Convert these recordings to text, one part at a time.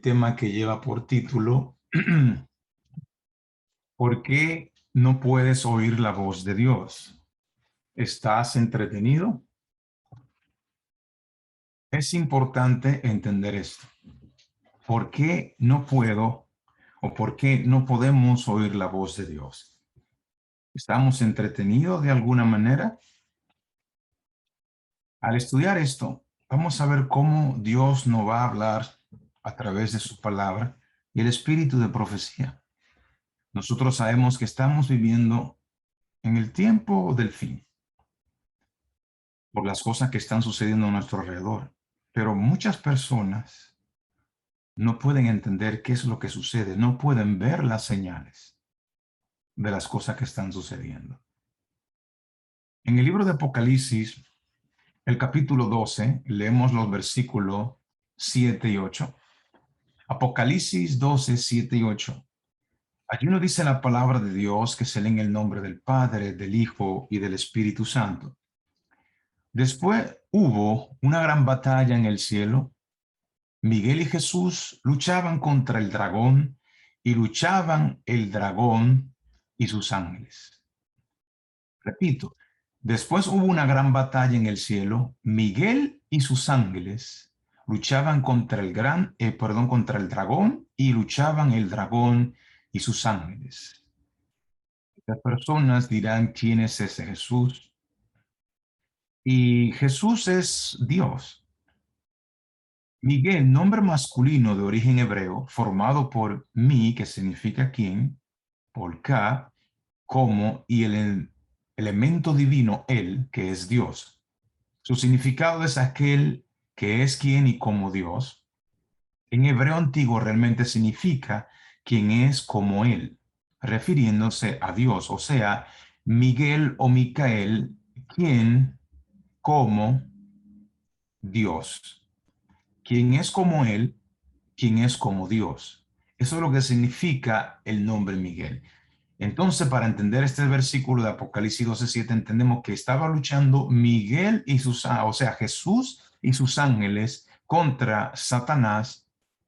el tema que lleva por título ¿Por qué no puedes oír la voz de Dios? ¿Estás entretenido? Es importante entender esto. ¿Por qué no puedo o por qué no podemos oír la voz de Dios? ¿Estamos entretenidos de alguna manera? Al estudiar esto, vamos a ver cómo Dios nos va a hablar a través de su palabra y el espíritu de profecía. Nosotros sabemos que estamos viviendo en el tiempo del fin, por las cosas que están sucediendo a nuestro alrededor. Pero muchas personas no pueden entender qué es lo que sucede, no pueden ver las señales de las cosas que están sucediendo. En el libro de Apocalipsis, el capítulo 12, leemos los versículos 7 y 8. Apocalipsis 12, 7 y 8. Allí nos dice la palabra de Dios que se lee en el nombre del Padre, del Hijo y del Espíritu Santo. Después hubo una gran batalla en el cielo. Miguel y Jesús luchaban contra el dragón y luchaban el dragón y sus ángeles. Repito, después hubo una gran batalla en el cielo. Miguel y sus ángeles luchaban contra contra el dragón y luchaban el dragón y sus ángeles. Las personas dirán quién es ese Jesús. Y Jesús es Dios. Miguel, nombre masculino de origen hebreo, formado por mi, que significa quién, por K, como, y el elemento divino, él, que es Dios. Su significado es aquel que es quien y como Dios. En hebreo antiguo realmente significa quien es como él, refiriéndose a Dios, o sea, Miguel o Micael, quien como Dios. Quien es como él, quien es como Dios. Eso es lo que significa el nombre Miguel. Entonces, para entender este versículo de Apocalipsis 12:7, entendemos que estaba luchando Miguel y o sea, Jesús y sus ángeles contra Satanás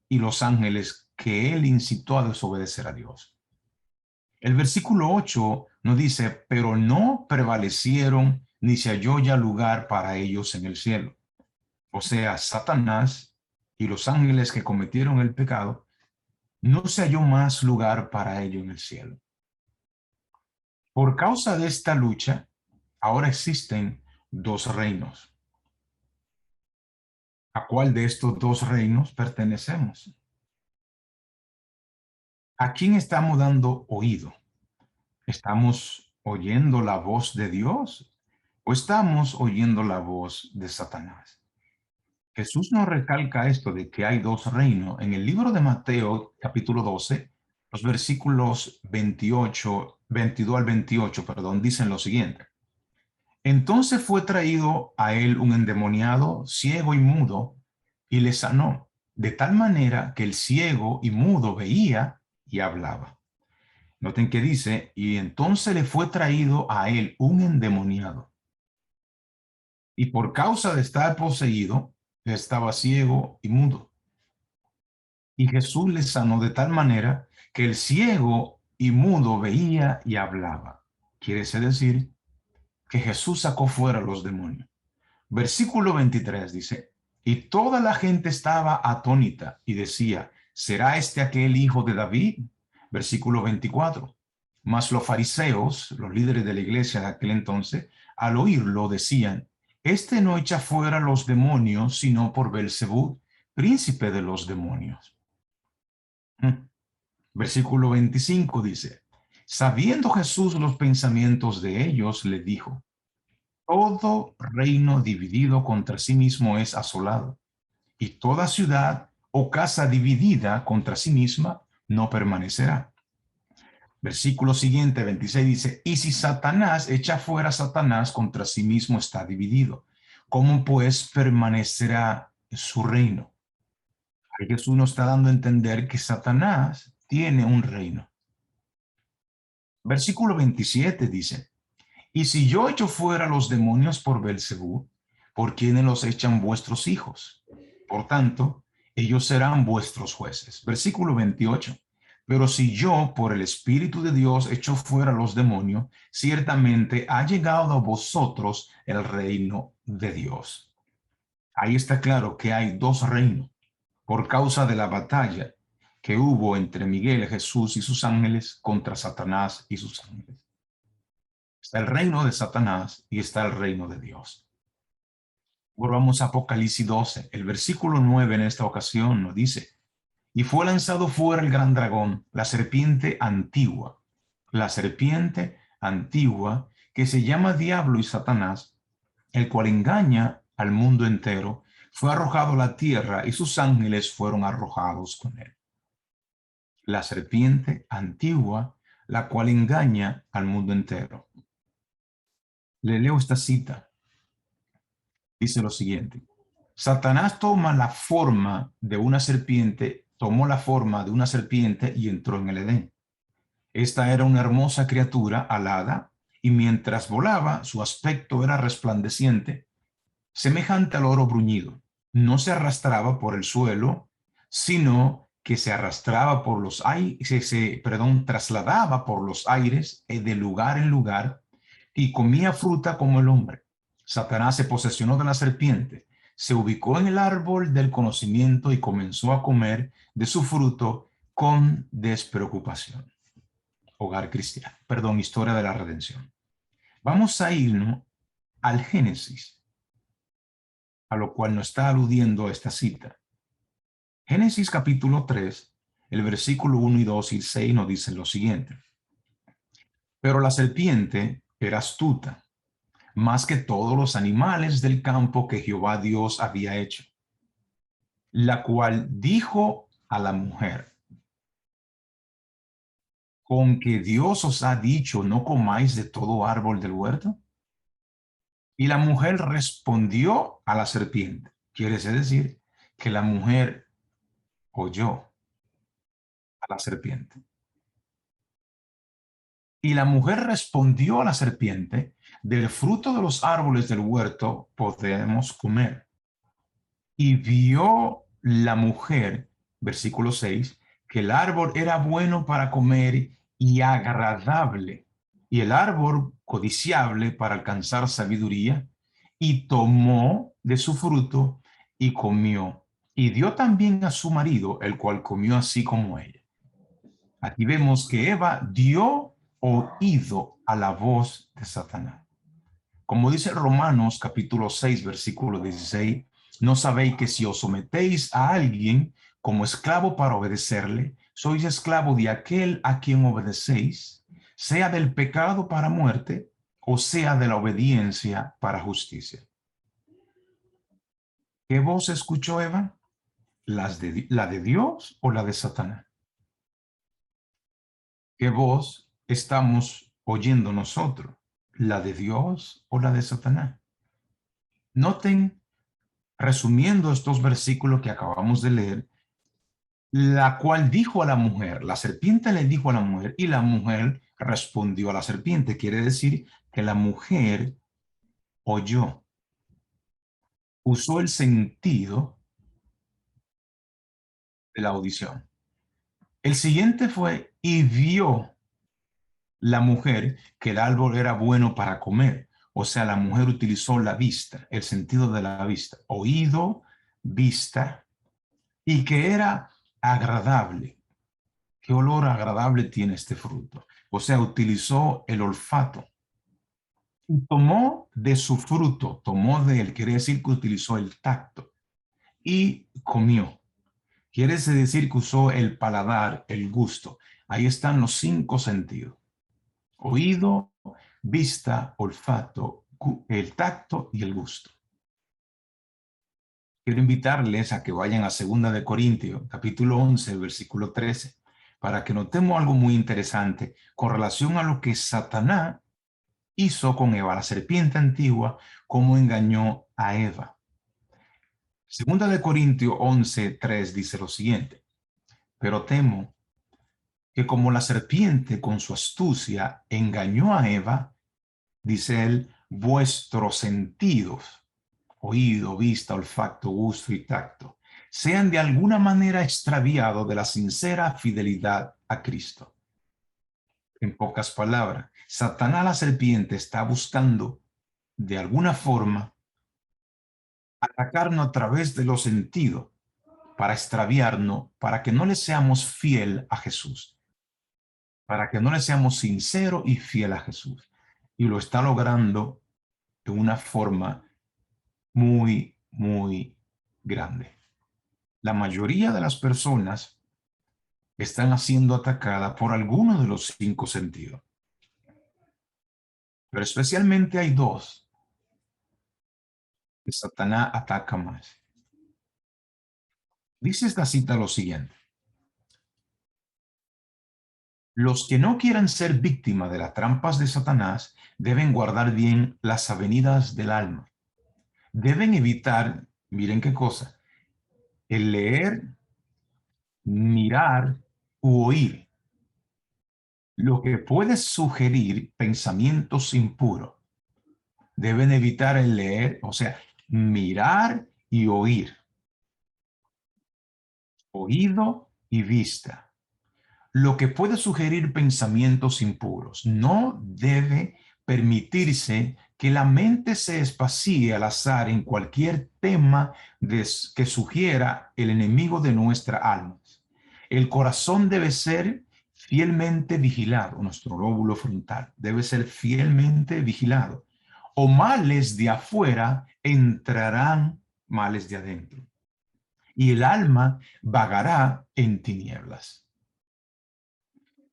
y los ángeles que él incitó a desobedecer a Dios. El versículo 8 nos dice, pero no prevalecieron ni se halló ya lugar para ellos en el cielo. O sea, Satanás y los ángeles que cometieron el pecado, no se halló más lugar para ellos en el cielo. Por causa de esta lucha, ahora existen dos reinos. ¿A cuál de estos dos reinos pertenecemos? ¿A quién estamos dando oído? ¿Estamos oyendo la voz de Dios o estamos oyendo la voz de Satanás? Jesús nos recalca esto de que hay dos reinos. En el libro de Mateo, capítulo 12, los versículos 22 al 28, dicen lo siguiente. Entonces fue traído a él un endemoniado, ciego y mudo, y le sanó, de tal manera que el ciego y mudo veía y hablaba. Noten que dice, y entonces le fue traído a él un endemoniado. Y por causa de estar poseído, estaba ciego y mudo. Y Jesús le sanó de tal manera que el ciego y mudo veía y hablaba. Quiere decir que Jesús sacó fuera los demonios. Versículo 23 dice, y toda la gente estaba atónita y decía, ¿será este aquel hijo de David? Versículo 24. Mas los fariseos, los líderes de la iglesia de aquel entonces, al oírlo decían, este no echa fuera los demonios, sino por Belzebú, príncipe de los demonios. Versículo 25 dice, sabiendo Jesús los pensamientos de ellos, le dijo, todo reino dividido contra sí mismo es asolado, y toda ciudad o casa dividida contra sí misma no permanecerá. Versículo siguiente, 26 dice, y si Satanás echa fuera a Satanás, contra sí mismo está dividido. ¿Cómo pues permanecerá su reino? Ahí Jesús nos está dando a entender que Satanás tiene un reino. Versículo 27 dice, y si yo echo fuera los demonios por Belzebú, ¿por quiénes los echan vuestros hijos? Por tanto, Ellos serán vuestros jueces. Versículo 28. Pero si yo, por el Espíritu de Dios, echo fuera los demonios, ciertamente ha llegado a vosotros el reino de Dios. Ahí está claro que hay dos reinos por causa de la batalla que hubo entre Miguel, Jesús y sus ángeles contra Satanás y sus ángeles. Está el reino de Satanás y está el reino de Dios. Volvamos a Apocalipsis 12. El versículo 9 en esta ocasión nos dice: y fue lanzado fuera el gran dragón, la serpiente antigua, que se llama Diablo y Satanás, el cual engaña al mundo entero, fue arrojado a la tierra y sus ángeles fueron arrojados con él. La serpiente antigua, la cual engaña al mundo entero. Le leo esta cita. Dice lo siguiente: Satanás tomó la forma de una serpiente y entró en el Edén. Esta era una hermosa criatura alada, y mientras volaba, su aspecto era resplandeciente, semejante al oro bruñido. No se arrastraba por el suelo, sino que se arrastraba por los aires, trasladaba por los aires de lugar en lugar, y comía fruta como el hombre. Satanás se posesionó de la serpiente, se ubicó en el árbol del conocimiento y comenzó a comer de su fruto con despreocupación. Hogar cristiano, historia de la redención. Vamos a irnos al Génesis, a lo cual nos está aludiendo esta cita. Génesis capítulo 3, el versículo 1 y 2 y 6 nos dicen lo siguiente: pero la serpiente era astuta, más que todos los animales del campo que Jehová Dios había hecho, la cual dijo a la mujer: ¿con que Dios os ha dicho no comáis de todo árbol del huerto? Y la mujer respondió a la serpiente. Quiere decir que la mujer oyó a la serpiente. Y la mujer respondió a la serpiente: del fruto de los árboles del huerto podemos comer. Y vio la mujer, versículo 6, que el árbol era bueno para comer y agradable, y el árbol codiciable para alcanzar sabiduría, y tomó de su fruto y comió, y dio también a su marido, el cual comió así como ella. Aquí vemos que Eva dio oído a la voz de Satanás. Como dice Romanos capítulo 6, versículo 16, ¿no sabéis que si os sometéis a alguien como esclavo para obedecerle, sois esclavo de aquel a quien obedecéis, sea del pecado para muerte o sea de la obediencia para justicia? ¿Qué voz escuchó Eva? ¿La de Dios o la de Satanás? ¿Qué voz estamos oyendo nosotros? ¿La de Dios o la de Satanás? Noten, resumiendo estos versículos que acabamos de leer, la cual dijo a la mujer, la serpiente le dijo a la mujer y la mujer respondió a la serpiente. Quiere decir que la mujer oyó, usó el sentido de la audición. El siguiente fue: y vio la mujer que el árbol era bueno para comer. O sea, la mujer utilizó la vista, el sentido de la vista, oído, vista, y que era agradable. ¿Qué olor agradable tiene este fruto? O sea, utilizó el olfato. Y tomó de su fruto, tomó de él, quiere decir que utilizó el tacto y comió. Quiere decir que usó el paladar, el gusto. Ahí están los 5 sentidos: oído, vista, olfato, el tacto y el gusto. Quiero invitarles a que vayan a 2 de Corintios, capítulo 11, versículo 13, para que notemos algo muy interesante con relación a lo que Satanás hizo con Eva, la serpiente antigua, cómo engañó a Eva. 2 de Corintios 11, 3 dice lo siguiente: pero temo que como la serpiente con su astucia engañó a Eva, dice él, vuestros sentidos, oído, vista, olfato, gusto y tacto, sean de alguna manera extraviados de la sincera fidelidad a Cristo. En pocas palabras, Satanás la serpiente está buscando de alguna forma atacarnos a través de los sentidos para extraviarnos, para que no le seamos fiel a Jesús, para que no le seamos sinceros y fiel a Jesús. Y lo está logrando de una forma muy, muy grande. La mayoría de las personas están siendo atacadas por alguno de los 5 sentidos. Pero especialmente hay 2 que Satanás ataca más. Dice esta cita lo siguiente: los que no quieran ser víctimas de las trampas de Satanás deben guardar bien las avenidas del alma. Deben evitar, miren qué cosa, el leer, mirar u oír lo que puede sugerir pensamientos impuros. Deben evitar el leer, o sea, mirar y oír. Oído y vista. Lo que puede sugerir pensamientos impuros. No debe permitirse que la mente se espacie al azar en cualquier tema que sugiera el enemigo de nuestra alma. El corazón debe ser fielmente vigilado, nuestro lóbulo frontal debe ser fielmente vigilado. O males de afuera entrarán males de adentro, y el alma vagará en tinieblas.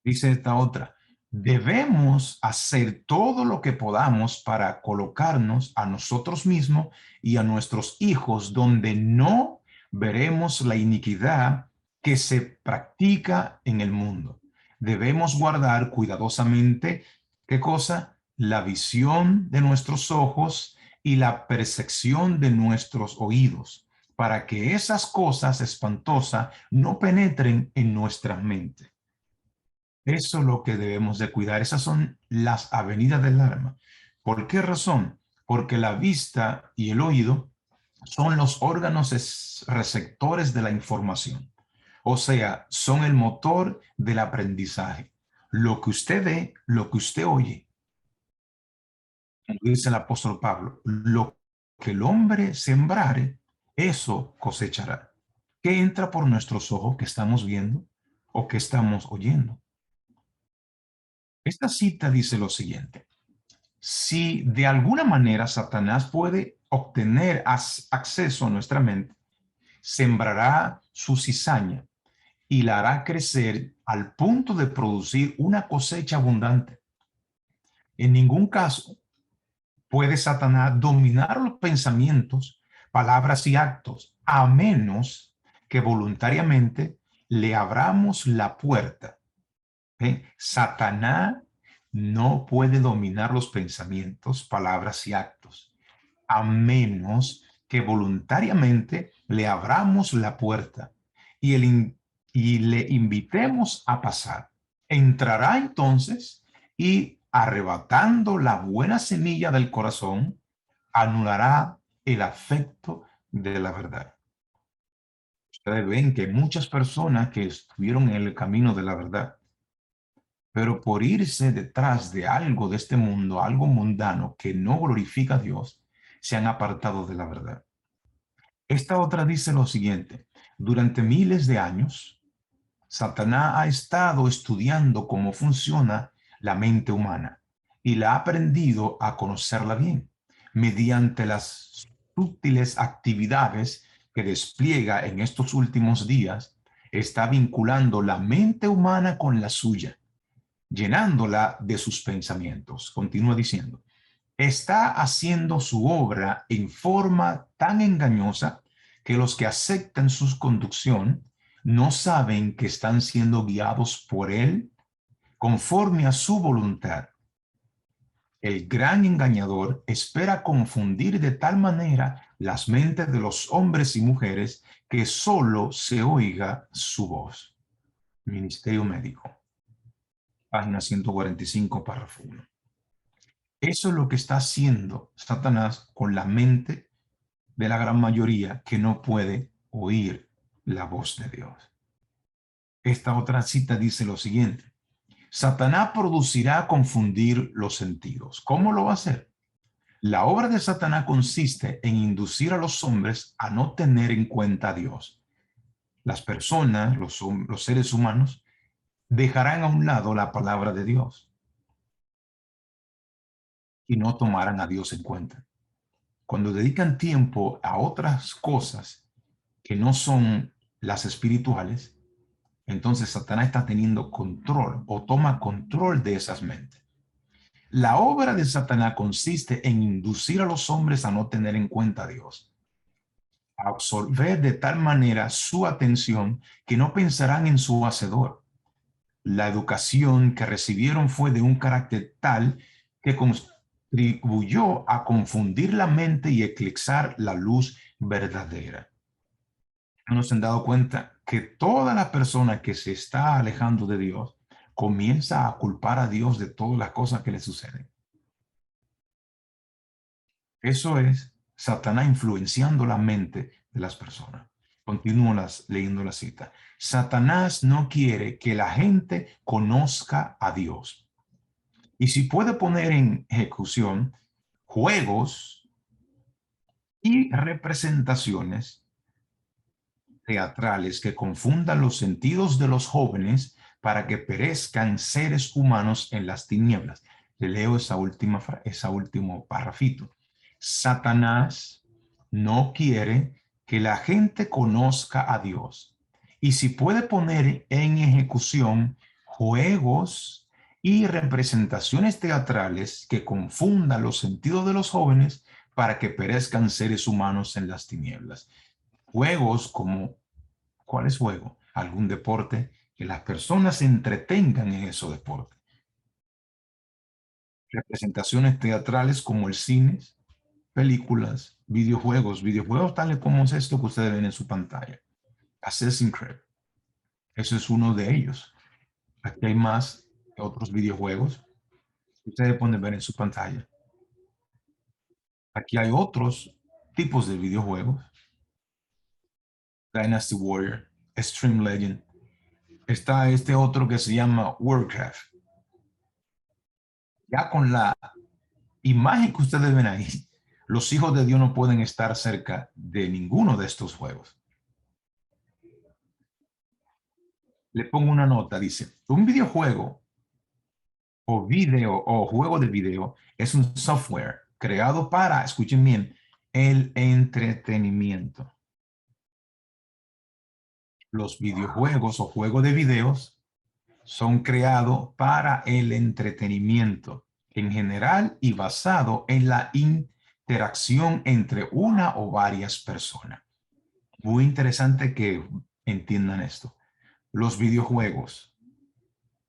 Dice esta otra: debemos hacer todo lo que podamos para colocarnos a nosotros mismos y a nuestros hijos donde no veremos la iniquidad que se practica en el mundo. Debemos guardar cuidadosamente, ¿qué cosa? La visión de nuestros ojos y la percepción de nuestros oídos, para que esas cosas espantosas no penetren en nuestra mente. Eso es lo que debemos de cuidar. Esas son las avenidas del alma. ¿Por qué razón? Porque la vista y el oído son los órganos receptores de la información. O sea, son el motor del aprendizaje. Lo que usted ve, lo que usted oye, como dice el apóstol Pablo, lo que el hombre sembrare, eso cosechará. ¿Qué entra por nuestros ojos que estamos viendo o que estamos oyendo? Esta cita dice lo siguiente: si de alguna manera Satanás puede obtener acceso a nuestra mente, sembrará su cizaña y la hará crecer al punto de producir una cosecha abundante. En ningún caso puede Satanás dominar los pensamientos, palabras y actos, a menos que voluntariamente le abramos la puerta. Satanás no puede dominar los pensamientos, palabras y actos, a menos que voluntariamente le abramos la puerta y, y le invitemos a pasar. Entrará entonces y, arrebatando la buena semilla del corazón, anulará el afecto de la verdad. Ustedes ven que muchas personas que estuvieron en el camino de la verdad, pero por irse detrás de algo de este mundo, algo mundano que no glorifica a Dios, se han apartado de la verdad. Esta otra dice lo siguiente: durante miles de años, Satanás ha estado estudiando cómo funciona la mente humana y la ha aprendido a conocerla bien mediante las útiles actividades que despliega en estos últimos días. Está vinculando la mente humana con la suya, llenándola de sus pensamientos. Continúa diciendo: está haciendo su obra en forma tan engañosa que los que aceptan su conducción no saben que están siendo guiados por él conforme a su voluntad. El gran engañador espera confundir de tal manera las mentes de los hombres y mujeres que solo se oiga su voz. Ministerio Médico, página 145, párrafo 1. Eso es lo que está haciendo Satanás con la mente de la gran mayoría que no puede oír la voz de Dios. Esta otra cita dice lo siguiente: Satanás producirá confundir los sentidos. ¿Cómo lo va a hacer? La obra de Satanás consiste en inducir a los hombres a no tener en cuenta a Dios. Las personas, los seres humanos, dejarán a un lado la palabra de Dios y no tomarán a Dios en cuenta. Cuando dedican tiempo a otras cosas que no son las espirituales, entonces Satanás está teniendo control o toma control de esas mentes. La obra de Satanás consiste en inducir a los hombres a no tener en cuenta a Dios, a absorber de tal manera su atención que no pensarán en su hacedor. La educación que recibieron fue de un carácter tal que contribuyó a confundir la mente y eclipsar la luz verdadera. ¿No se han dado cuenta que toda la persona que se está alejando de Dios comienza a culpar a Dios de todas las cosas que le suceden? Eso es Satanás influenciando la mente de las personas. Continúo leyendo la cita. Satanás no quiere que la gente conozca a Dios. Y si puede poner en ejecución juegos y representaciones teatrales que confundan los sentidos de los jóvenes para que perezcan seres humanos en las tinieblas. Le leo esa último parrafito. Satanás no quiere que la gente conozca a Dios. Y si puede poner en ejecución juegos y representaciones teatrales que confundan los sentidos de los jóvenes para que perezcan seres humanos en las tinieblas. Juegos como, ¿cuál es juego? Algún deporte que las personas se entretengan en esos deportes. Representaciones teatrales como el cine, películas, videojuegos tales como es esto que ustedes ven en su pantalla. Assassin's Creed. Eso es uno de ellos. Aquí hay más otros videojuegos que ustedes pueden ver en su pantalla. Aquí hay otros tipos de videojuegos. Dynasty Warrior, Extreme Legend. Está este otro que se llama Warcraft. Ya con la imagen que ustedes ven ahí, los hijos de Dios no pueden estar cerca de ninguno de estos juegos. Le pongo una nota, dice, un videojuego o juego de video es un software creado para, escuchen bien, el entretenimiento. Los videojuegos o juegos de videos son creados para el entretenimiento en general y basado en la interacción entre una o varias personas. Muy interesante que entiendan esto. Los videojuegos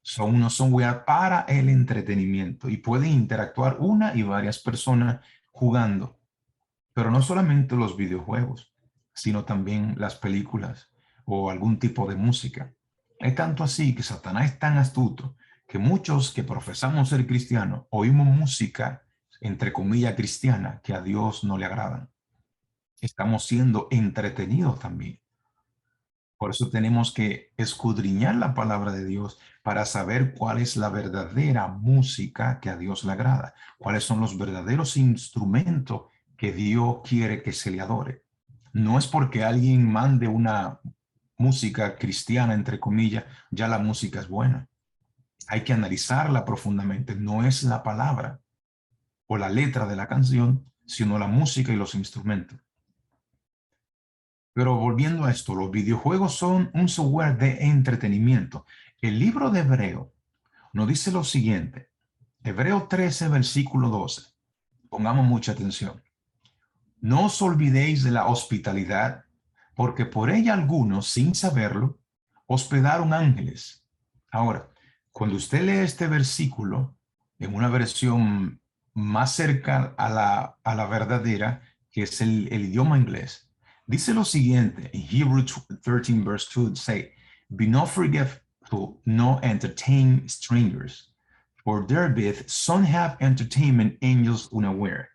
son unos software para el entretenimiento y pueden interactuar una y varias personas jugando. Pero no solamente los videojuegos, sino también las películas o algún tipo de música. Es tanto así que Satanás es tan astuto que muchos que profesamos ser cristianos oímos música, entre comillas, cristiana, que a Dios no le agradan. Estamos siendo entretenidos también. Por eso tenemos que escudriñar la palabra de Dios para saber cuál es la verdadera música que a Dios le agrada, cuáles son los verdaderos instrumentos que Dios quiere que se le adore. No es porque alguien mande una música cristiana, entre comillas, ya la música es buena. Hay que analizarla profundamente. No es la palabra o la letra de la canción, sino la música y los instrumentos. Pero volviendo a esto, los videojuegos son un software de entretenimiento. El libro de Hebreo nos dice lo siguiente. Hebreo 13, versículo 12. Pongamos mucha atención. No os olvidéis de la hospitalidad, porque por ella algunos, sin saberlo, hospedaron ángeles. Ahora, cuando usted lee este versículo en una versión más cerca a la verdadera, que es el idioma inglés, dice lo siguiente, en Hebrew 13, verse 2, say, be not forgetful, no entertain strangers, for therewith some have entertainment angels unaware.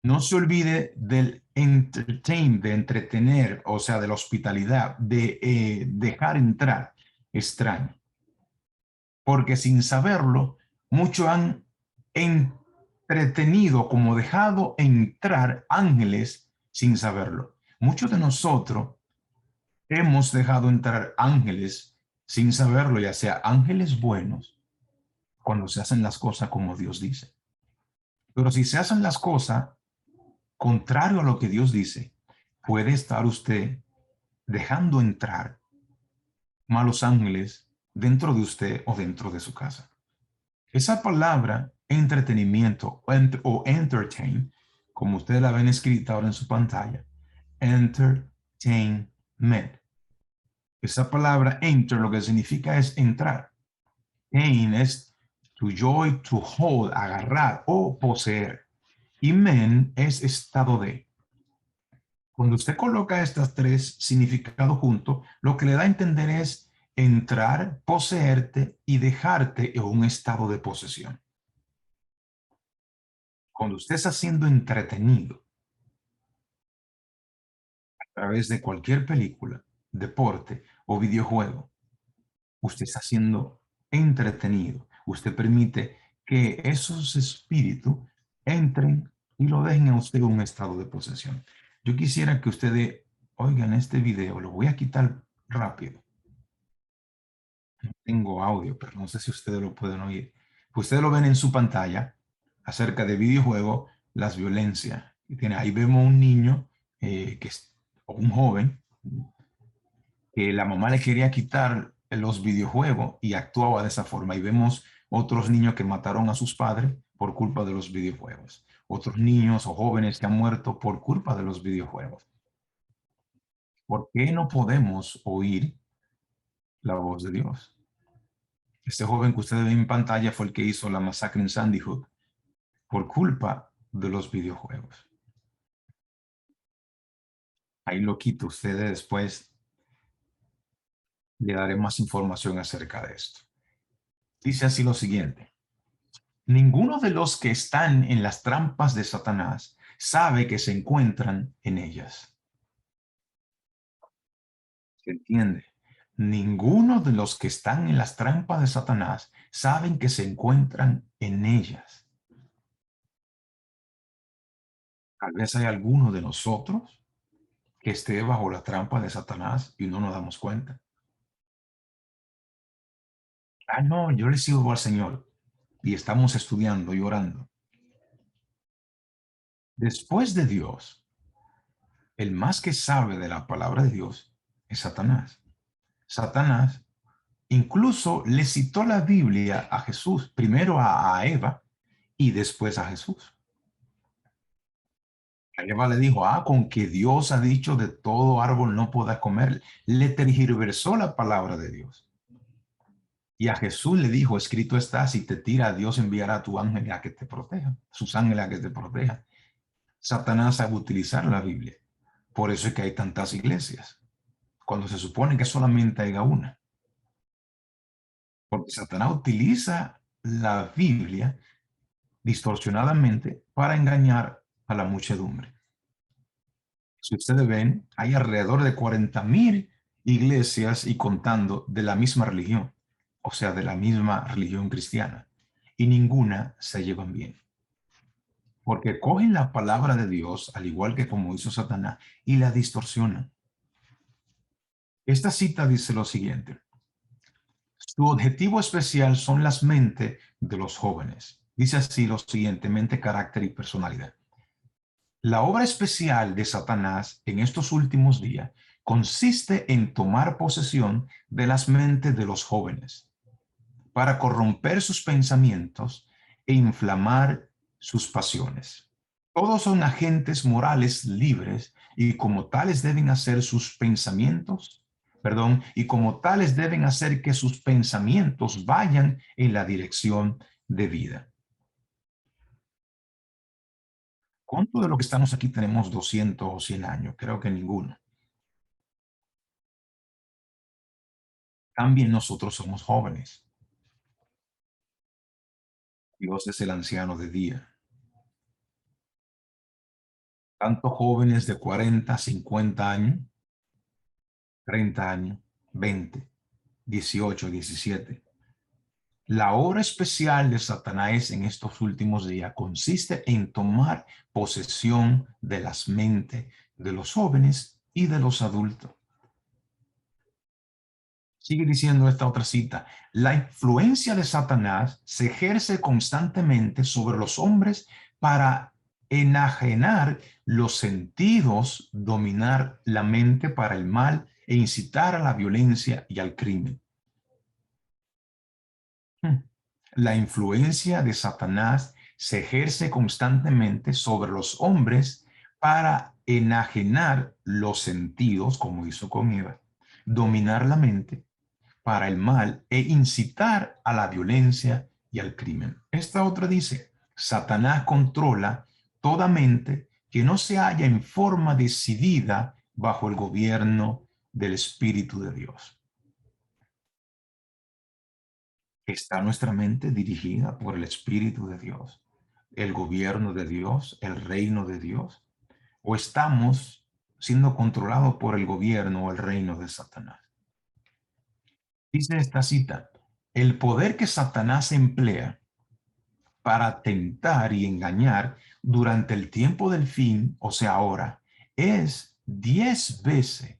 No se olvide del entertain, de entretener, o sea, de la hospitalidad, de dejar entrar extraño. Porque sin saberlo, muchos han entretenido, como dejado entrar ángeles sin saberlo. Muchos de nosotros hemos dejado entrar ángeles sin saberlo, ya sea ángeles buenos, cuando se hacen las cosas como Dios dice. Pero si se hacen las cosas contrario a lo que Dios dice, puede estar usted dejando entrar malos ángeles dentro de usted o dentro de su casa. Esa palabra entretenimiento o entertain, como ustedes la ven escrita ahora en su pantalla, entertainment. Esa palabra enter lo que significa es entrar. Tain es to joy, to hold, agarrar o poseer. Y men es estado de. Cuando usted coloca estas tres significados juntos, lo que le da a entender es entrar, poseerte y dejarte en un estado de posesión. Cuando usted está siendo entretenido a través de cualquier película, deporte o videojuego, usted está siendo entretenido. Usted permite que esos espíritus entren y lo dejen a usted en un estado de posesión. Yo quisiera que ustedes oigan este video, lo voy a quitar rápido. Tengo audio, pero no sé si ustedes lo pueden oír. Ustedes lo ven en su pantalla acerca de videojuegos, las violencias. Ahí vemos un niño o un joven que la mamá le quería quitar los videojuegos y actuaba de esa forma. Y vemos otros niños que mataron a sus padres por culpa de los videojuegos. Otros niños o jóvenes que han muerto por culpa de los videojuegos. ¿Por qué no podemos oír la voz de Dios? Este joven que ustedes ven en pantalla fue el que hizo la masacre en Sandy Hook por culpa de los videojuegos. Ahí lo quito. Ustedes después le daré más información acerca de esto. Dice así lo siguiente. Ninguno de los que están en las trampas de Satanás sabe que se encuentran en ellas. ¿Se entiende? Ninguno de los que están en las trampas de Satanás saben que se encuentran en ellas. Tal vez hay alguno de nosotros que esté bajo la trampa de Satanás y no nos damos cuenta. Ah, no, yo le sirvo al Señor y estamos estudiando y orando. Después de Dios, el más que sabe de la palabra de Dios es Satanás. Satanás incluso le citó la Biblia a Jesús, primero a Eva y después a Jesús. A Eva le dijo, con que Dios ha dicho de todo árbol no podrás comer. Le tergiversó la palabra de Dios. Y a Jesús le dijo, escrito está, si te tira, Dios enviará a tu ángel a que te proteja, sus ángeles a que te proteja. Satanás sabe utilizar la Biblia. Por eso es que hay tantas iglesias, cuando se supone que solamente haya una. Porque Satanás utiliza la Biblia distorsionadamente para engañar a la muchedumbre. Si ustedes ven, hay alrededor de 40,000 iglesias y contando de la misma religión, o sea, de la misma religión cristiana, y ninguna se llevan bien. Porque cogen la palabra de Dios, al igual que como hizo Satanás, y la distorsionan. Esta cita dice lo siguiente. Su objetivo especial son las mentes de los jóvenes. Dice así lo siguiente, mente, carácter y personalidad. La obra especial de Satanás en estos últimos días consiste en tomar posesión de las mentes de los jóvenes para corromper sus pensamientos e inflamar sus pasiones. Todos son agentes morales libres y como tales deben hacer sus pensamientos, y como tales deben hacer que sus pensamientos vayan en la dirección de vida. ¿Cuánto de lo que estamos aquí tenemos 200 o 100 años? Creo que ninguno. También nosotros somos jóvenes. Dios es el anciano de día. tanto jóvenes de 40, 50 años, 30 años, 20, 18, 17. La obra especial de Satanás en estos últimos días consiste en tomar posesión de las mentes de los jóvenes y de los adultos. Sigue diciendo esta otra cita: la influencia de Satanás se ejerce constantemente sobre los hombres para enajenar los sentidos, dominar la mente para el mal e incitar a la violencia y al crimen. La influencia de Satanás se ejerce constantemente sobre los hombres para enajenar los sentidos, como hizo con Eva, dominar la mente para el mal e incitar a la violencia y al crimen. Esta otra dice: Satanás controla toda mente que no se halla en forma decidida bajo el gobierno del Espíritu de Dios. ¿Está nuestra mente dirigida por el Espíritu de Dios, el gobierno de Dios, el reino de Dios? ¿O estamos siendo controlados por el gobierno o el reino de Satanás? Dice esta cita: el poder que Satanás emplea para tentar y engañar durante el tiempo del fin, o sea, ahora, es 10 veces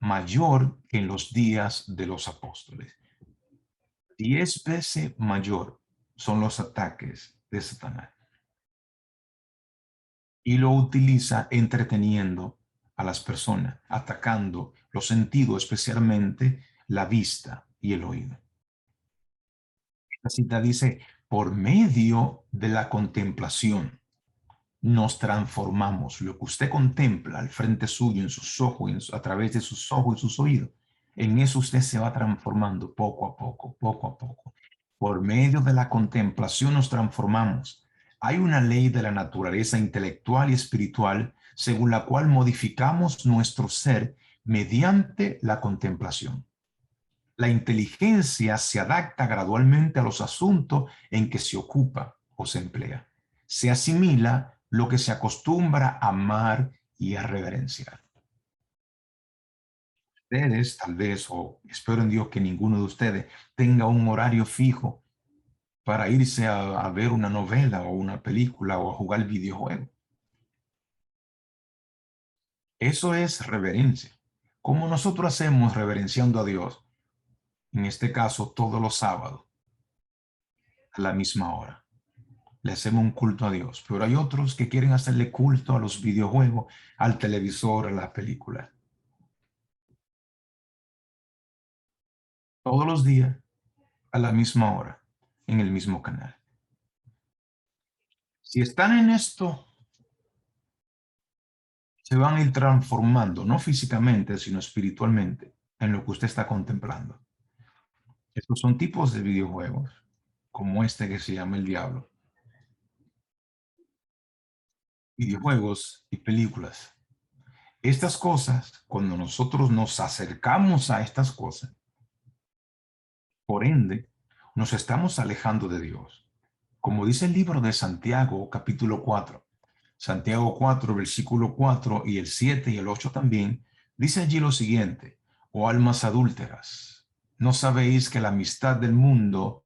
mayor que en los días de los apóstoles. 10 veces mayor son los ataques de Satanás. Y lo utiliza entreteniendo a las personas, atacando los sentidos, especialmente la vista y el oído. La cita dice: por medio de la contemplación nos transformamos. Lo que usted contempla al frente suyo, en sus ojos, a través de sus ojos y sus oídos, en eso usted se va transformando poco a poco, poco a poco. Por medio de la contemplación nos transformamos. Hay una ley de la naturaleza intelectual y espiritual según la cual modificamos nuestro ser mediante la contemplación. La inteligencia se adapta gradualmente a los asuntos en que se ocupa o se emplea. Se asimila lo que se acostumbra a amar y a reverenciar. Ustedes, tal vez, o espero en Dios que ninguno de ustedes tenga un horario fijo para irse a ver una novela o una película o a jugar videojuegos. Eso es reverencia. Como nosotros hacemos reverenciando a Dios, en este caso todos los sábados, a la misma hora. Le hacemos un culto a Dios, pero hay otros que quieren hacerle culto a los videojuegos, al televisor, a la película. Todos los días, a la misma hora, en el mismo canal. Si están en esto, se van a ir transformando, no físicamente, sino espiritualmente, en lo que usted está contemplando. Estos son tipos de videojuegos, como este que se llama El Diablo. Videojuegos y películas. Estas cosas, cuando nosotros nos acercamos a estas cosas, por ende, nos estamos alejando de Dios. Como dice el libro de Santiago, capítulo 4, Santiago 4, versículo 4 y el 7 y el 8 también, dice allí lo siguiente: oh almas adúlteras, ¿no sabéis que la amistad del mundo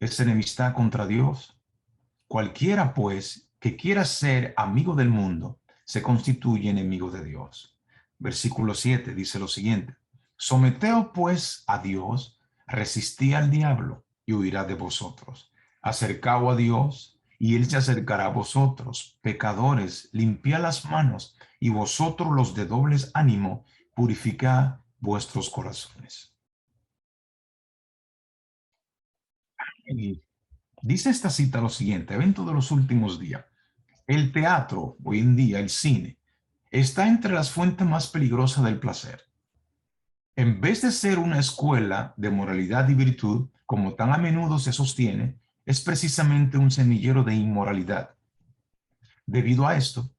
es enemistad contra Dios? Cualquiera, pues, que quiera ser amigo del mundo, se constituye enemigo de Dios. Versículo 7 dice lo siguiente: someteos, pues, a Dios, resistid al diablo y huirá de vosotros. Acercaos a Dios y él se acercará a vosotros. Pecadores, limpiad las manos, y vosotros los de dobles ánimo, purificad vuestros corazones. Y dice esta cita lo siguiente: evento de los últimos días. El teatro, hoy en día, el cine, está entre las fuentes más peligrosas del placer. En vez de ser una escuela de moralidad y virtud, como tan a menudo se sostiene, es precisamente un semillero de inmoralidad. Debido a esto,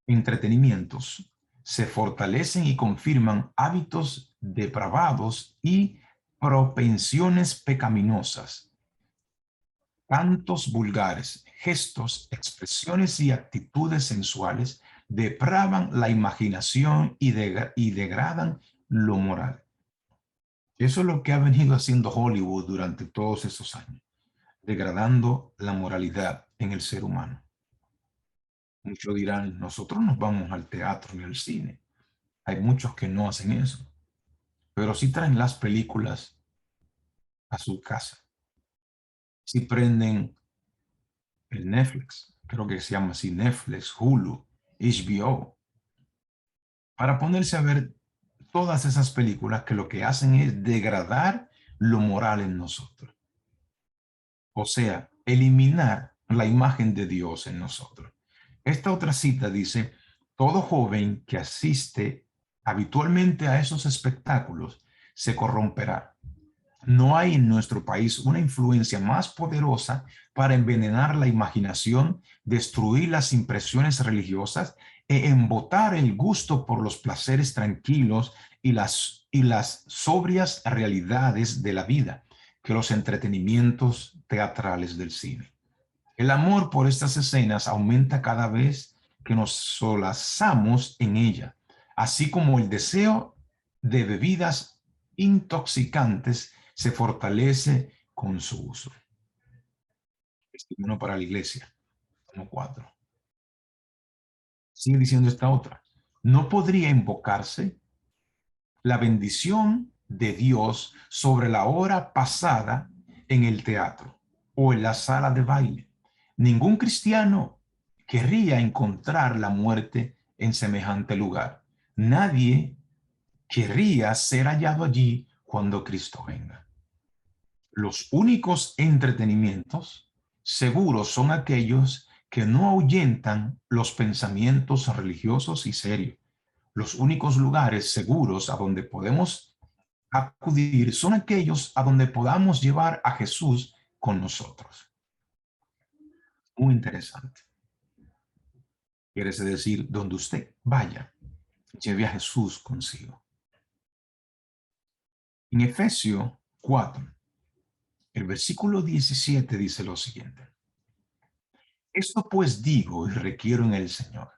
entretenimientos se fortalecen y confirman hábitos depravados y propensiones pecaminosas. Cantos vulgares, gestos, expresiones y actitudes sensuales depravan la imaginación y degradan lo moral. Eso es lo que ha venido haciendo Hollywood durante todos esos años, degradando la moralidad en el ser humano. Muchos dirán, nosotros no vamos al teatro ni al cine. Hay muchos que no hacen eso, pero sí traen las películas a su casa. Sí prenden el Netflix, creo que se llama así Netflix, Hulu, HBO, para ponerse a ver todas esas películas que lo que hacen es degradar lo moral en nosotros. O sea, eliminar la imagen de Dios en nosotros. Esta otra cita dice, todo joven que asiste habitualmente a esos espectáculos se corromperá. No hay en nuestro país una influencia más poderosa para envenenar la imaginación, destruir las impresiones religiosas e embotar el gusto por los placeres tranquilos y las sobrias realidades de la vida que los entretenimientos teatrales del cine. El amor por estas escenas aumenta cada vez que nos solazamos en ella, así como el deseo de bebidas intoxicantes se fortalece con su uso. Estímulo para la iglesia, como 4. Sigue diciendo esta otra. No podría invocarse la bendición de Dios sobre la hora pasada en el teatro o en la sala de baile. Ningún cristiano querría encontrar la muerte en semejante lugar. Nadie querría ser hallado allí cuando Cristo venga. Los únicos entretenimientos seguros son aquellos que no ahuyentan los pensamientos religiosos y serios. Los únicos lugares seguros a donde podemos acudir son aquellos a donde podamos llevar a Jesús con nosotros. Muy interesante. Quiere decir, donde usted vaya, lleve a Jesús consigo. En Efesios 4, el versículo 17 dice lo siguiente. Esto pues digo y requiero en el Señor,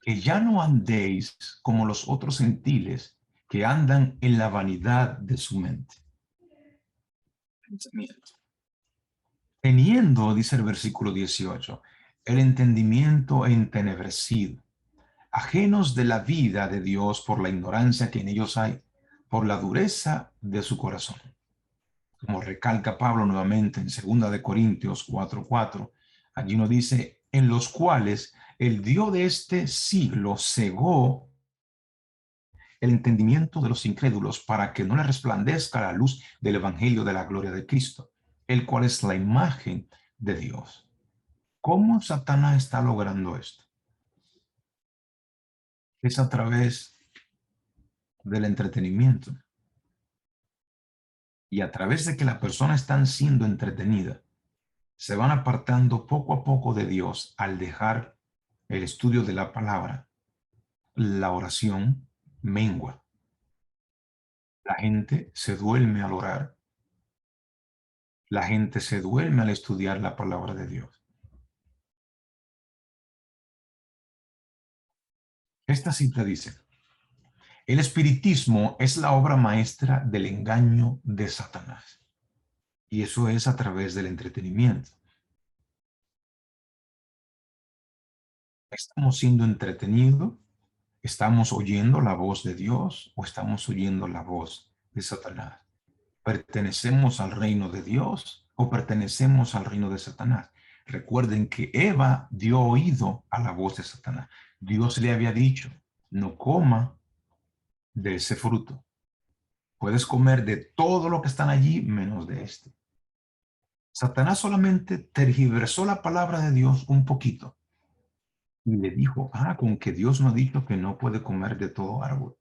que ya no andéis como los otros gentiles que andan en la vanidad de su mente. Pensamiento. Teniendo, dice el versículo 18, el entendimiento entenebrecido, ajenos de la vida de Dios por la ignorancia que en ellos hay, por la dureza de su corazón. Como recalca Pablo nuevamente en 2 de Corintios 4:4, allí nos dice, en los cuales el Dios de este siglo cegó el entendimiento de los incrédulos para que no le resplandezca la luz del evangelio de la gloria de Cristo, el cual es la imagen de Dios. ¿Cómo Satanás está logrando esto? Es a través del entretenimiento. Y a través de que las personas están siendo entretenidas, se van apartando poco a poco de Dios al dejar el estudio de la palabra. La oración mengua. La gente se duerme al orar. La gente se duerme al estudiar la palabra de Dios. Esta cita dice, el espiritismo es la obra maestra del engaño de Satanás. Y eso es a través del entretenimiento. ¿Estamos siendo entretenidos? ¿Estamos oyendo la voz de Dios o estamos oyendo la voz de Satanás? ¿Pertenecemos al reino de Dios o pertenecemos al reino de Satanás? Recuerden que Eva dio oído a la voz de Satanás. Dios le había dicho, no coma de ese fruto. Puedes comer de todo lo que están allí menos de este. Satanás solamente tergiversó la palabra de Dios un poquito y le dijo, con que Dios no ha dicho que no puede comer de todo árbol.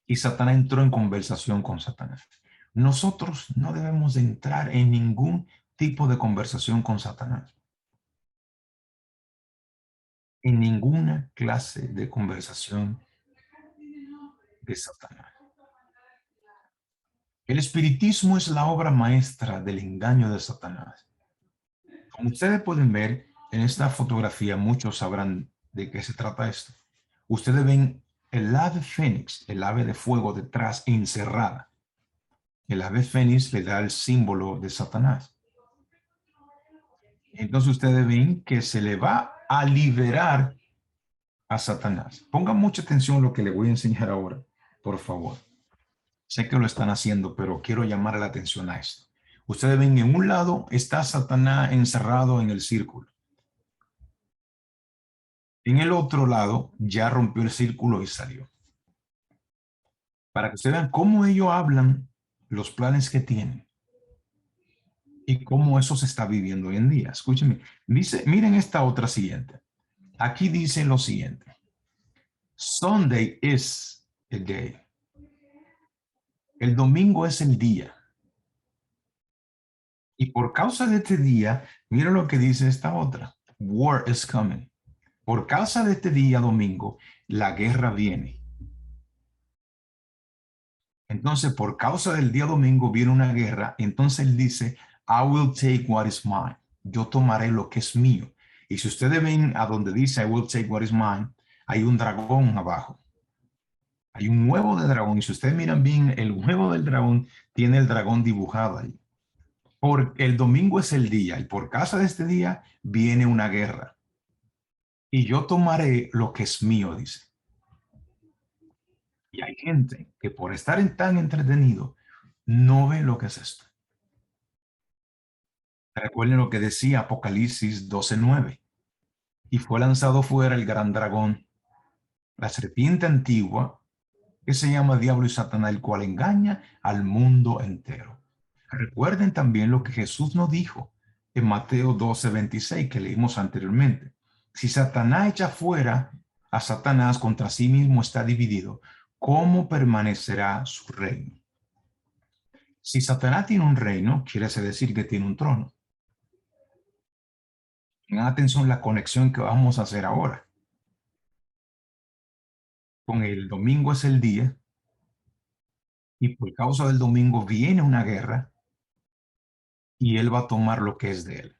Y Satanás entró en conversación con Satanás. Nosotros no debemos de entrar en ningún tipo de conversación con Satanás. En ninguna clase de conversación de Satanás. El espiritismo es la obra maestra del engaño de Satanás. Como ustedes pueden ver en esta fotografía, muchos sabrán de qué se trata esto. Ustedes ven el ave fénix, el ave de fuego detrás encerrada. El ave fénix le da el símbolo de Satanás. Entonces ustedes ven que se le va a liberar a Satanás. Pongan mucha atención a lo que le voy a enseñar ahora, por favor. Sé que lo están haciendo, pero quiero llamar la atención a esto. Ustedes ven, en un lado está Satanás encerrado en el círculo. En el otro lado ya rompió el círculo y salió. Para que ustedes vean cómo ellos hablan, los planes que tienen y cómo eso se está viviendo hoy en día. Escúchenme. Dice, miren esta otra siguiente. Aquí dice lo siguiente. Sunday is a day. El domingo es el día. Y por causa de este día, mira lo que dice esta otra. War is coming. Por causa de este día domingo, la guerra viene. Entonces, por causa del día domingo viene una guerra. Entonces él dice, I will take what is mine. Yo tomaré lo que es mío. Y si ustedes ven a donde dice, I will take what is mine, hay un dragón abajo. Hay un huevo de dragón. Y si ustedes miran bien, el huevo del dragón tiene el dragón dibujado ahí. Porque el domingo es el día. Y por causa de este día viene una guerra. Y yo tomaré lo que es mío, dice. Y hay gente que por estar tan entretenido no ve lo que es esto. Recuerden lo que decía Apocalipsis 12:9. Y fue lanzado fuera el gran dragón, la serpiente antigua, que se llama Diablo y Satanás, el cual engaña al mundo entero. Recuerden también lo que Jesús nos dijo en Mateo 12:26, que leímos anteriormente. Si Satanás echa fuera a Satanás, contra sí mismo está dividido. ¿Cómo permanecerá su reino? Si Satanás tiene un reino, quiere decir que tiene un trono. Tengan atención la conexión que vamos a hacer ahora. Con el domingo es el día, y por causa del domingo viene una guerra, y él va a tomar lo que es de él.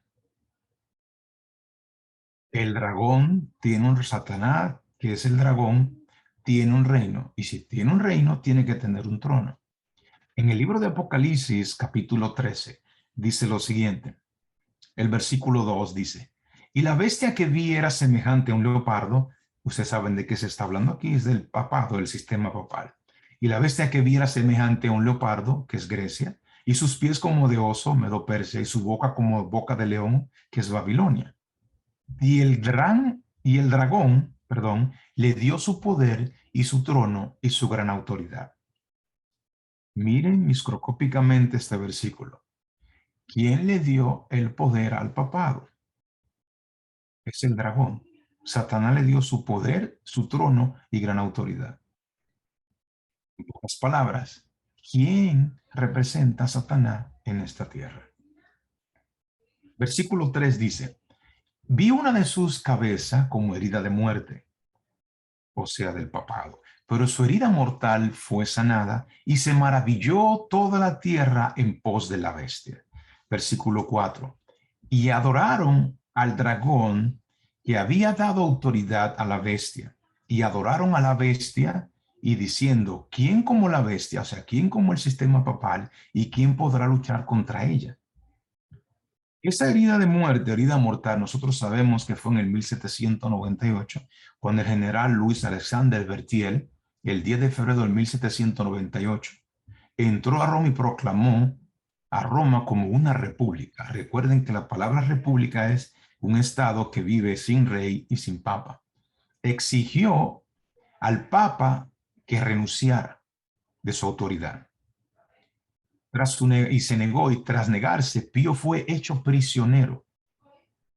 El dragón tiene un Satanás, que es el dragón, tiene un reino, y si tiene un reino, tiene que tener un trono. En el libro de Apocalipsis, capítulo 13, dice lo siguiente. El versículo 2 dice, y la bestia que vi era semejante a un leopardo. Ustedes saben de qué se está hablando aquí, es del papado, del sistema papal. Y la bestia que vi era semejante a un leopardo, que es Grecia, y sus pies como de oso, Medo Persia, y su boca como boca de león, que es Babilonia. Y el dragón, perdón, le dio su poder y su trono y su gran autoridad. Miren microscópicamente este versículo. ¿Quién le dio el poder al papado? Es el dragón. Satanás le dio su poder, su trono y gran autoridad. En pocas palabras, ¿quién representa a Satanás en esta tierra? Versículo 3 dice, vi una de sus cabezas como herida de muerte, o sea, del papado, pero su herida mortal fue sanada y se maravilló toda la tierra en pos de la bestia. Versículo 4, y adoraron al dragón que había dado autoridad a la bestia, y adoraron a la bestia y diciendo, ¿quién como la bestia? O sea, ¿quién como el sistema papal? ¿Y quién podrá luchar contra ella? Esa herida de muerte, herida mortal, nosotros sabemos que fue en el 1798, cuando el general Luis Alexander Berthier, el 10 de febrero del 1798, entró a Roma y proclamó a Roma como una república. Recuerden que la palabra república es un estado que vive sin rey y sin papa. Exigió al papa que renunciara de su autoridad. Y se negó, y tras negarse, Pío fue hecho prisionero.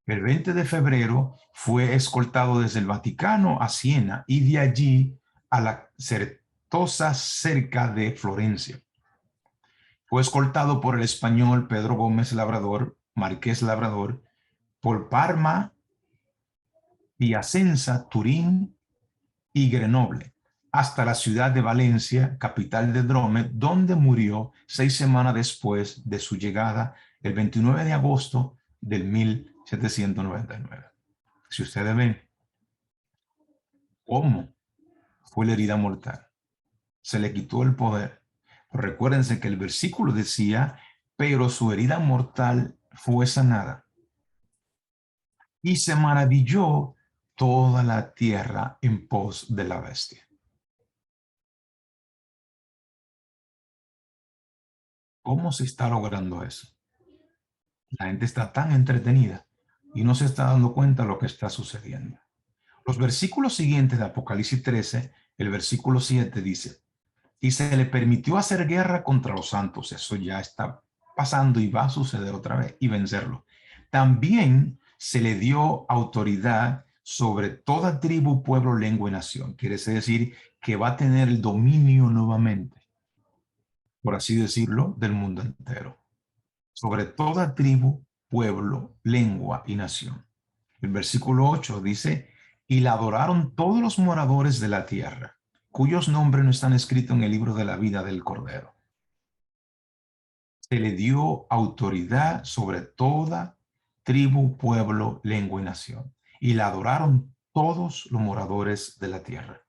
El 20 de febrero fue escoltado desde el Vaticano a Siena y de allí a la Certosa cerca de Florencia. Fue escoltado por el español Pedro Gómez Labrador, Marqués Labrador, por Parma, Piacenza, Turín y Grenoble, hasta la ciudad de Valencia, capital de Drome, donde murió 6 semanas después de su llegada, el 29 de agosto del 799. Si ustedes ven cómo fue la herida mortal, se le quitó el poder. Recuérdense que el versículo decía, pero su herida mortal fue sanada. Y se maravilló toda la tierra en pos de la bestia. ¿Cómo se está logrando eso? La gente está tan entretenida y no se está dando cuenta de lo que está sucediendo. Los versículos siguientes de Apocalipsis 13, el versículo 7 dice, y se le permitió hacer guerra contra los santos. Eso ya está pasando y va a suceder otra vez y vencerlo. También se le dio autoridad sobre toda tribu, pueblo, lengua y nación. Quiere decir que va a tener el dominio nuevamente, por así decirlo, del mundo entero. Sobre toda tribu, pueblo, lengua y nación. El versículo 8 dice, y la adoraron todos los moradores de la tierra, cuyos nombres no están escritos en el libro de la vida del Cordero. Se le dio autoridad sobre toda tribu, pueblo, lengua y nación. Y la adoraron todos los moradores de la tierra.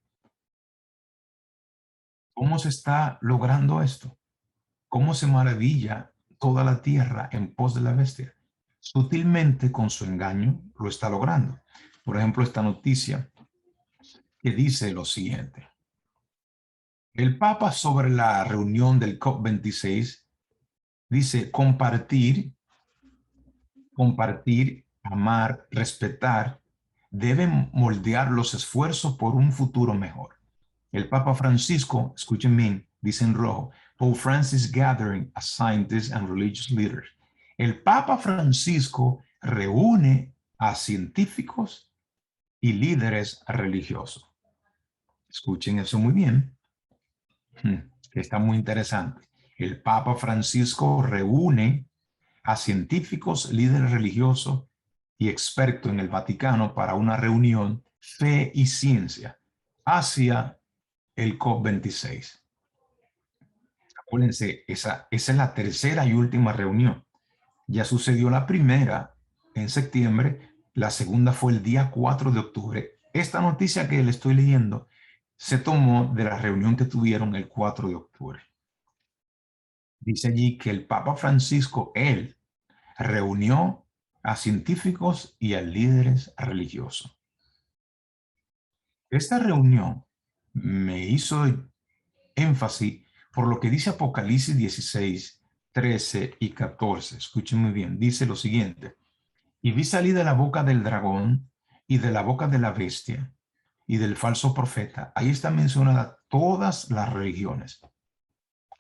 ¿Cómo se está logrando esto? ¿Cómo se maravilla toda la tierra en pos de la bestia? Sutilmente, con su engaño, lo está logrando. Por ejemplo, esta noticia que dice lo siguiente. El Papa sobre la reunión del COP26 dice compartir, amar, respetar, deben moldear los esfuerzos por un futuro mejor. El Papa Francisco, escuchen bien, dice en rojo, Pope Francis gathering a scientists and religious leaders. El Papa Francisco reúne a científicos y líderes religiosos. Escuchen eso muy bien, que está muy interesante. El Papa Francisco reúne a científicos, líderes religiosos y expertos en el Vaticano para una reunión fe y ciencia hacia el COP26. Acuérdense, esa es la tercera y última reunión. Ya sucedió la primera en septiembre, la segunda fue el día 4 de octubre. Esta noticia que le estoy leyendo se tomó de la reunión que tuvieron el 4 de octubre. Dice allí que el Papa Francisco, él, reunió a científicos y a líderes religiosos. Esta reunión me hizo énfasis por lo que dice Apocalipsis 16, 13 y 14. Escuchen muy bien. Dice lo siguiente. Y vi salir de la boca del dragón y de la boca de la bestia y del falso profeta. Ahí están mencionadas todas las religiones.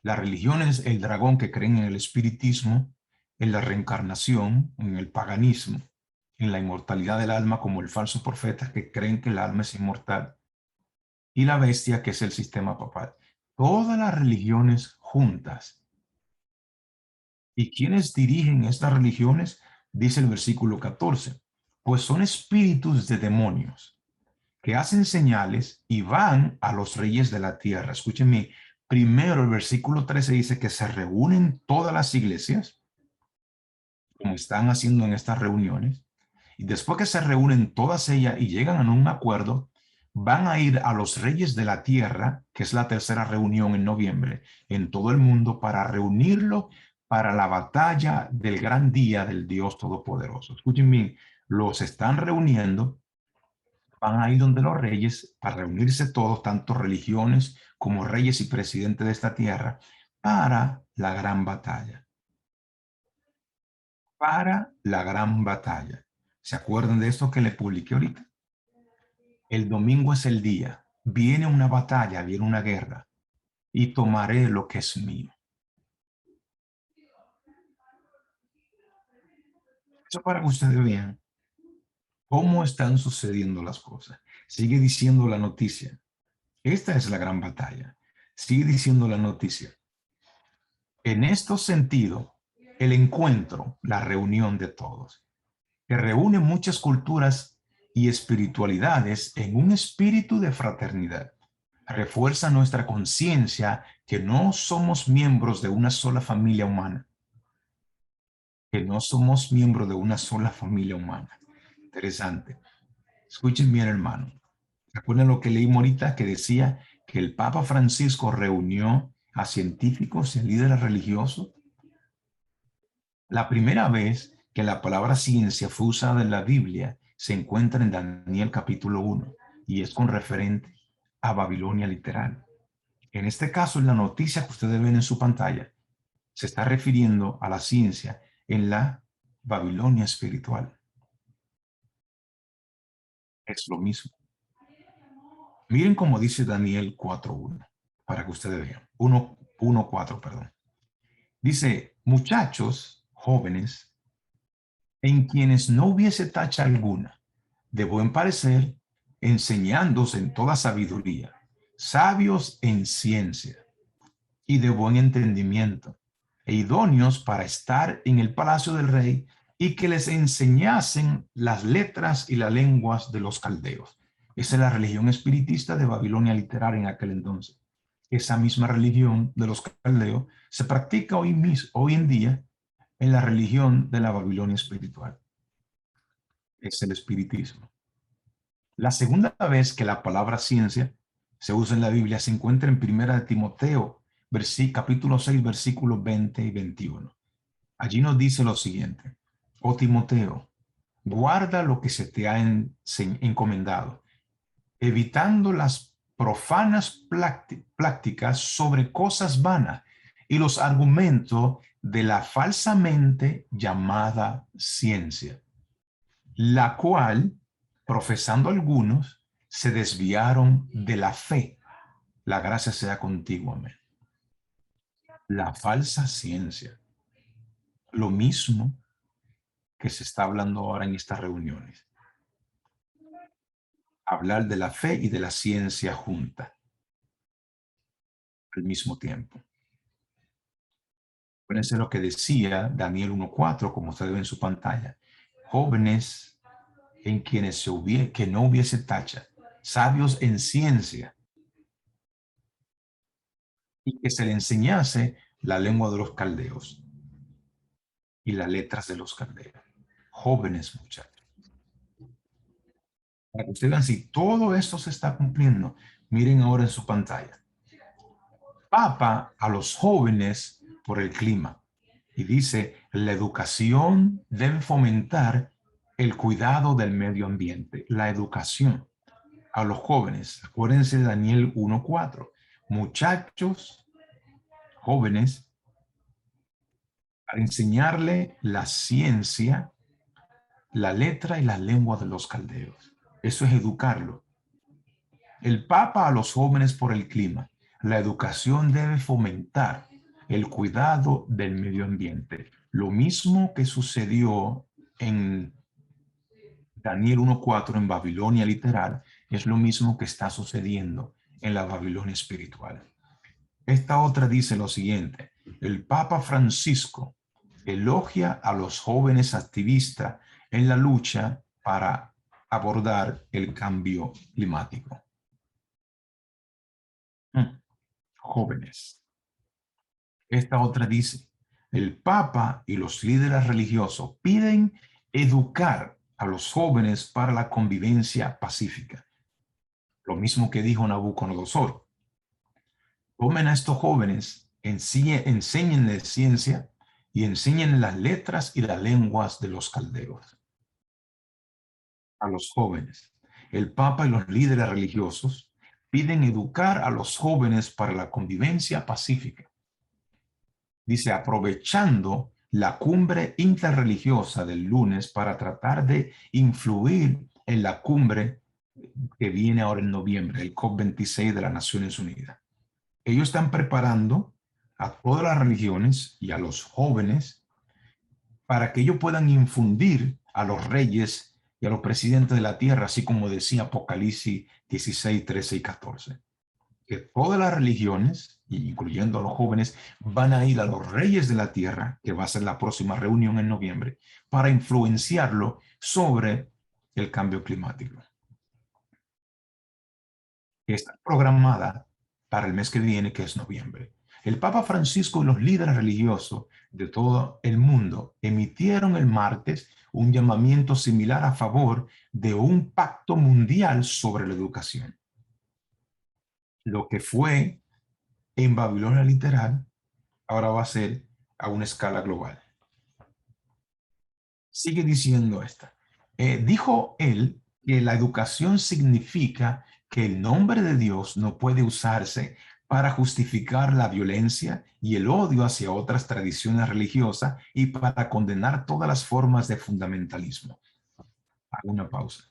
La religión es el dragón que creen en el espiritismo, en la reencarnación, en el paganismo, en la inmortalidad del alma, como el falso profeta que creen que el alma es inmortal, y la bestia que es el sistema papal. Todas las religiones juntas. ¿Y quiénes dirigen estas religiones? Dice el versículo 14. Pues son espíritus de demonios que hacen señales y van a los reyes de la tierra. Escúchenme, primero el versículo 13 dice que se reúnen todas las iglesias, como están haciendo en estas reuniones, y después que se reúnen todas ellas y llegan a un acuerdo, van a ir a los reyes de la tierra, que es la tercera reunión en noviembre, en todo el mundo, para reunirlo para la batalla del gran día del Dios Todopoderoso. Escuchen bien, los están reuniendo, van a ir donde los reyes para reunirse todos, tanto religiones como reyes y presidentes de esta tierra, para la gran batalla. Para la gran batalla. ¿Se acuerdan de esto que le publiqué ahorita? El domingo es el día. Viene una batalla, viene una guerra, y tomaré lo que es mío. Eso para que ustedes vean cómo están sucediendo las cosas. Sigue diciendo la noticia. Esta es la gran batalla. Sigue diciendo la noticia. En este sentido, el encuentro, la reunión de todos, que reúne muchas culturas y espiritualidades en un espíritu de fraternidad, refuerza nuestra conciencia que no somos miembros de una sola familia humana. que no somos miembros de una sola familia humana. Interesante. Escuchen bien, hermano. ¿Recuerdan lo que leímos ahorita que decía que el Papa Francisco reunió a científicos y a líderes religiosos? La primera vez que la palabra ciencia fue usada en la Biblia se encuentra en Daniel capítulo 1 y es con referente a Babilonia literal. En este caso, en la noticia que ustedes ven en su pantalla, se está refiriendo a la ciencia en la Babilonia espiritual. Es lo mismo. Miren cómo dice Daniel 4.1, para que ustedes vean. 1.4, perdón. Dice, muchachos jóvenes, en quienes no hubiese tacha alguna, de buen parecer, enseñándose en toda sabiduría, sabios en ciencia y de buen entendimiento, e idóneos para estar en el palacio del rey, y que les enseñasen las letras y las lenguas de los caldeos. Esa es la religión espiritista de Babilonia literal en aquel entonces. Esa misma religión de los caldeos se practica hoy en día en la religión de la Babilonia espiritual. Es el espiritismo. La segunda vez que la palabra ciencia se usa en la Biblia se encuentra en Primera de Timoteo, capítulo 6, versículos 20 y 21. Allí nos dice lo siguiente: oh Timoteo, guarda lo que se te ha encomendado, evitando las profanas prácticas sobre cosas vanas y los argumentos de la falsamente llamada ciencia, la cual, profesando algunos, se desviaron de la fe. La gracia sea contigo, amén. La falsa ciencia. Lo mismo que se está hablando ahora en estas reuniones. Hablar de la fe y de la ciencia junta al mismo tiempo. Fíjense lo que decía Daniel 1.4, como ustedes ven en su pantalla. Jóvenes en quienes que no hubiese tacha, sabios en ciencia, y que se le enseñase la lengua de los caldeos y las letras de los caldeos. Jóvenes muchachos. Para que ustedes vean si todo esto se está cumpliendo. Miren ahora en su pantalla. Papa a los jóvenes por el clima. Y dice, la educación debe fomentar el cuidado del medio ambiente. La educación a los jóvenes. Acuérdense de Daniel 1.4. Muchachos jóvenes, para enseñarle la ciencia, la letra y la lengua de los caldeos. Eso es educarlo. El Papa a los jóvenes por el clima. La educación debe fomentar el cuidado del medio ambiente. Lo mismo que sucedió en Daniel 1.4 en Babilonia literal, es lo mismo que está sucediendo en la Babilonia espiritual. Esta otra dice lo siguiente: el Papa Francisco elogia a los jóvenes activistas en la lucha para abordar el cambio climático. Jóvenes. Esta otra dice, el Papa y los líderes religiosos piden educar a los jóvenes para la convivencia pacífica. Lo mismo que dijo Nabucodonosor. Tomen a estos jóvenes, enséñenles ciencia y enseñen las letras y las lenguas de los caldeos. A los jóvenes. El Papa y los líderes religiosos piden educar a los jóvenes para la convivencia pacífica. Dice, aprovechando la cumbre interreligiosa del lunes para tratar de influir en la cumbre que viene ahora en noviembre, el COP26 de las Naciones Unidas. Ellos están preparando a todas las religiones y a los jóvenes para que ellos puedan infundir a los reyes y a los presidentes de la tierra, así como decía Apocalipsis 16, 13 y 14. Que todas las religiones, incluyendo a los jóvenes, van a ir a los reyes de la tierra, que va a ser la próxima reunión en noviembre, para influenciarlo sobre el cambio climático. Está programada para el mes que viene, que es noviembre. El Papa Francisco y los líderes religiosos de todo el mundo emitieron el martes un llamamiento similar a favor de un pacto mundial sobre la educación. Lo que fue en Babilonia literal, ahora va a ser a una escala global. Sigue diciendo esta. Dijo él que la educación significa que el nombre de Dios no puede usarse para justificar la violencia y el odio hacia otras tradiciones religiosas y para condenar todas las formas de fundamentalismo. Hago una pausa.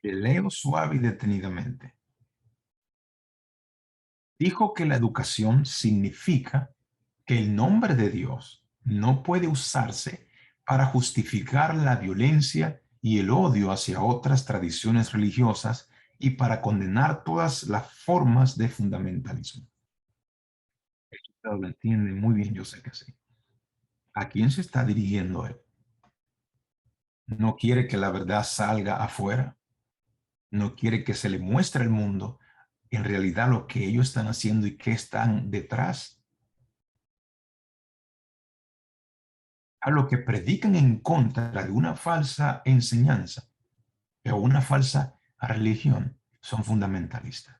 Leo suave y detenidamente. Dijo que la educación significa que el nombre de Dios no puede usarse para justificar la violencia y el odio hacia otras tradiciones religiosas y para condenar todas las formas de fundamentalismo. Esto lo entiende muy bien, yo sé que sí. ¿A quién se está dirigiendo él? No quiere que la verdad salga afuera. No quiere que se le muestre al mundo en realidad lo que ellos están haciendo y qué están detrás. A lo que predican en contra de una falsa enseñanza o una falsa religión son fundamentalistas.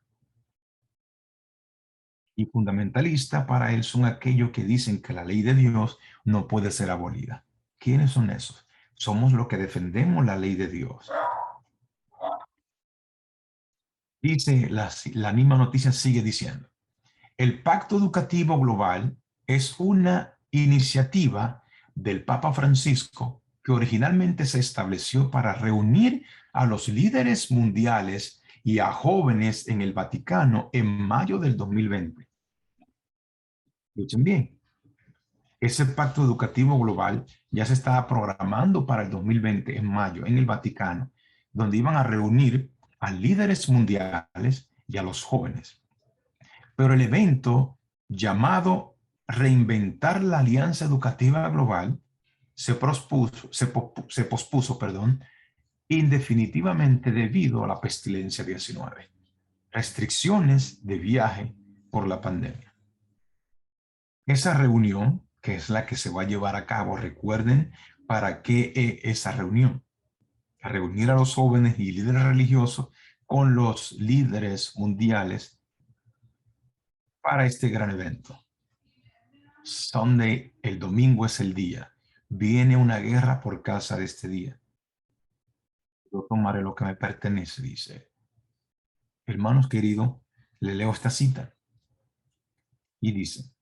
Y fundamentalista para él son aquellos que dicen que la ley de Dios no puede ser abolida. ¿Quiénes son esos? Somos los que defendemos la ley de Dios. Dice, la misma noticia sigue diciendo, el Pacto Educativo Global es una iniciativa del Papa Francisco que originalmente se estableció para reunir a los líderes mundiales y a jóvenes en el Vaticano en mayo del 2020. Escuchen bien, ese pacto educativo global ya se estaba programando para el 2020 en mayo en el Vaticano, donde iban a reunir a líderes mundiales y a los jóvenes. Pero el evento llamado Reinventar la Alianza Educativa Global se pospuso, indefinitivamente debido a la pestilencia 19, restricciones de viaje por la pandemia. Esa reunión, que es la que se va a llevar a cabo, recuerden para qué esa reunión, a reunir a los jóvenes y líderes religiosos con los líderes mundiales para este gran evento. Sunday, el domingo es el día. Viene una guerra por causa de este día. Yo tomaré lo que me pertenece, dice. Hermanos queridos, le leo esta cita. Y dice,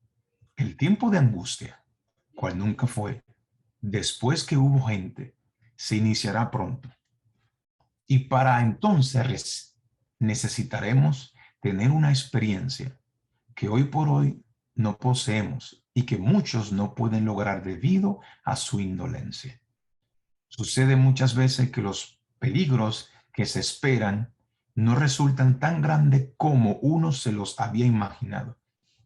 el tiempo de angustia, cual nunca fue, después que hubo gente, se iniciará pronto. Y para entonces necesitaremos tener una experiencia que hoy por hoy no poseemos y que muchos no pueden lograr debido a su indolencia. Sucede muchas veces que los peligros que se esperan no resultan tan grandes como uno se los había imaginado,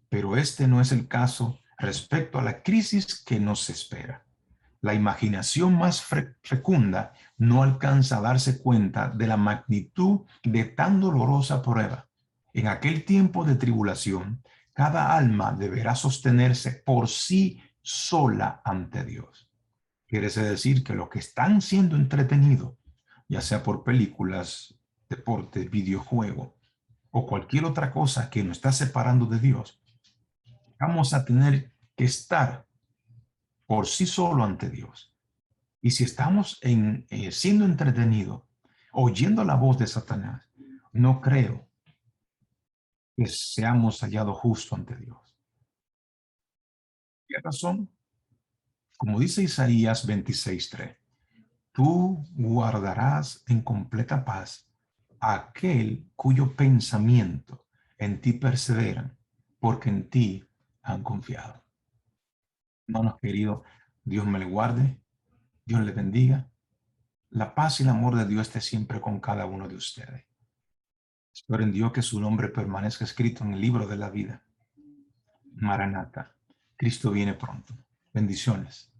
pero este no es el caso respecto a la crisis que nos espera. La imaginación más fecunda no alcanza a darse cuenta de la magnitud de tan dolorosa prueba. En aquel tiempo de tribulación, cada alma deberá sostenerse por sí sola ante Dios. Quiere decir que los que están siendo entretenidos, ya sea por películas, deporte, videojuego o cualquier otra cosa que nos está separando de Dios, vamos a tener que estar por sí solo ante Dios. Y si estamos siendo entretenidos, oyendo la voz de Satanás, no creo que seamos hallados justo ante Dios. ¿Qué razón? Como dice Isaías 26:3, tú guardarás en completa paz a aquel cuyo pensamiento en ti perseveran, porque en ti han confiado. Hermanos queridos, Dios me le guarde, Dios le bendiga. La paz y el amor de Dios esté siempre con cada uno de ustedes. Espero en Dios que su nombre permanezca escrito en el libro de la vida. Maranata. Cristo viene pronto. Bendiciones.